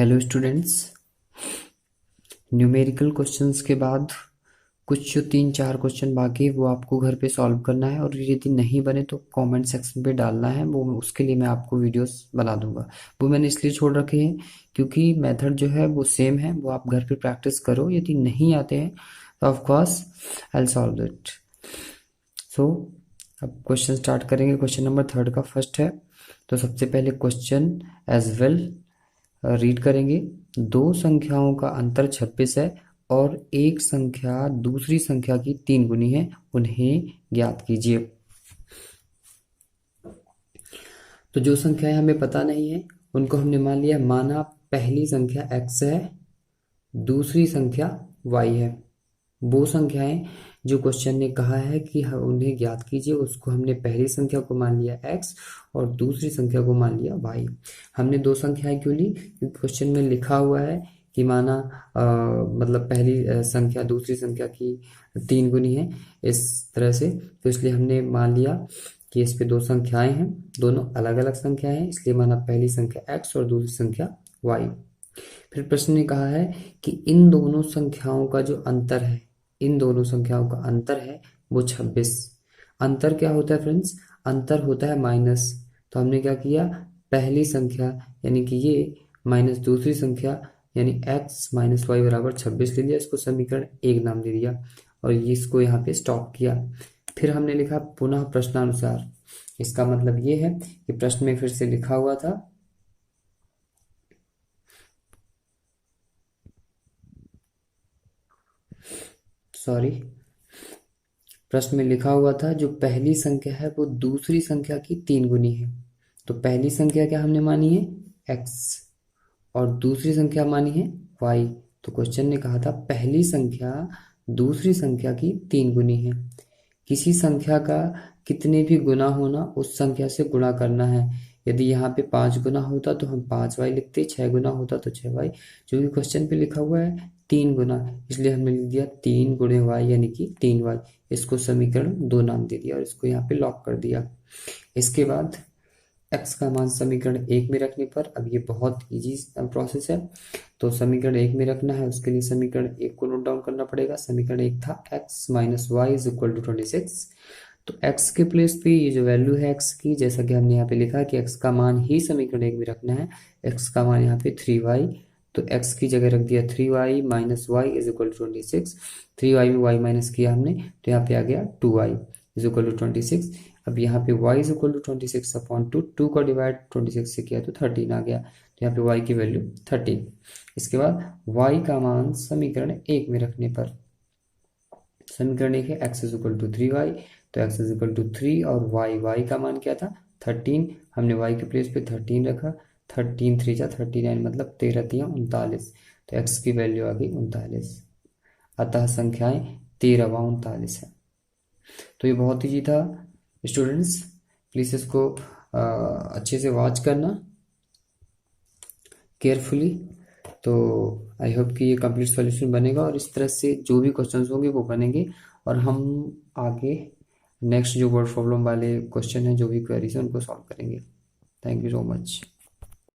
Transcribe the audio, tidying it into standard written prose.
Hello students, numerical questions के बाद कुछ जो 3-4 क्वेश्चन बाकी है वो आपको घर पे सॉल्व करना है। और यदि नहीं बने तो कमेंट सेक्शन पे डालना है, वो उसके लिए मैं आपको वीडियोस बना दूंगा। वो मैंने इसलिए छोड़ रखे हैं क्योंकि मेथड जो है वो सेम है, वो आप घर पे प्रैक्टिस करो। यदि नहीं आते हैं तो of course I will solve it. So अब क्वेश्चन स्टार्ट करेंगे। क्वेश्चन नंबर 3 का फर्स्ट है, तो सबसे पहले क्वेश्चन एज वेल रीड करेंगे। दो संख्याओं का अंतर 26 है और एक संख्या दूसरी संख्या की 3 गुनी है, उन्हें ज्ञात कीजिए। तो जो संख्याएं हमें पता नहीं है उनको हमने मान लिया, माना पहली संख्या x है, दूसरी संख्या y है। वो संख्याएं जो क्वेश्चन ने कहा है कि उन्हें ज्ञात कीजिए, उसको हमने पहली संख्या को मान लिया x और दूसरी संख्या को मान लिया y। हमने दो संख्याएं क्यों ली? क्योंकि क्वेश्चन में लिखा हुआ है कि माना मतलब पहली संख्या दूसरी संख्या की 3 गुनी है, इस तरह से। तो इसलिए हमने मान लिया कि इस पे दो संख्याएं हैं, दोनों अलग अलग संख्याएं हैं, इसलिए माना पहली संख्या x और दूसरी संख्या y। फिर प्रश्न ने कहा है कि इन दोनों संख्याओं का जो अंतर है, इन दोनों संख्याओं का अंतर है वो 26। अंतर क्या होता है फ्रेंड्स? अंतर होता है माइनस। तो हमने क्या किया, पहली संख्या यानी कि ये माइनस दूसरी संख्या यानी x माइनस वाई बराबर 26 ले लिया, इसको समीकरण 1 नाम दे दिया और इसको यहाँ पे स्टॉप किया। फिर हमने लिखा पुनः प्रश्नानुसार। इसका मतलब ये है कि प्रश्न में फिर से लिखा हुआ था, सॉरी, प्रश्न में लिखा हुआ था जो पहली संख्या है वो दूसरी संख्या की 3 गुनी है। तो पहली संख्या क्या हमने मानी है? x और दूसरी संख्या मानी है y। तो क्वेश्चन ने कहा था पहली संख्या दूसरी संख्या की 3 गुनी है। किसी संख्या का कितने भी गुना होना उस संख्या से गुणा करना है। यदि यहाँ पे 5 गुना होता तो हम 5y लिखते, 6 गुना होता तो 6y। जो कि क्वेश्चन पे लिखा हुआ है 3 गुना, इसलिए हमने लिख दिया 3 गुणे y यानी कि 3y। इसको समीकरण 2 नाम दे दिया और इसको यहाँ पे लॉक कर दिया। इसके बाद x का मान समीकरण 1 में रखने पर, अब ये बहुत इजी प्रोसेस है, तो समीकरण 1 में रखना है, उसके लिए समीकरण 1 को नोट डाउन करना पड़ेगा। समीकरण 1 था x minus Y is equal to 26। तो x के प्लेस पे ये जो वैल्यू है x की, जैसा कि हमने यहाँ पे लिखा कि x का मान ही समीकरण 1 में रखना है। x का मान यहाँ पे 3y, तो x की जगह रख दिया 3y minus Y is equal to 26। 3y में y माइनस किया हमने तो यहाँ पे आ गया 2y इज इक्वल टू 26। अब यहाँ पे y is equal to 26 upon 2 का डिवाइड 26 से किया तो 13 आ गया। तो यहाँ पे y की वैल्यू 13। इसके बाद y का मान समीकरण 1 में रखने पर, समीकरण 1 है x is equal to 3y, तो x इज इक्वल टू 3 और y का मान क्या था 13। हमने y के प्लेस पे 13 रखा, 13 3 जा 39 मतलब 13 3 39, तो x की वैल्यू आ गई 39। अतः संख्याएं 13 व 39 है। तो ये बहुत ईजी था स्टूडेंट्स, प्लीज़ इसको अच्छे से वॉच करना केयरफुली। तो आई होप कि ये कंप्लीट सॉल्यूशन बनेगा और इस तरह से जो भी क्वेश्चंस होंगे वो बनेंगे और हम आगे नेक्स्ट जो वर्ड प्रॉब्लम वाले क्वेश्चन हैं, जो भी क्वेरीज हैं, उनको सॉल्व करेंगे। Thank you so much.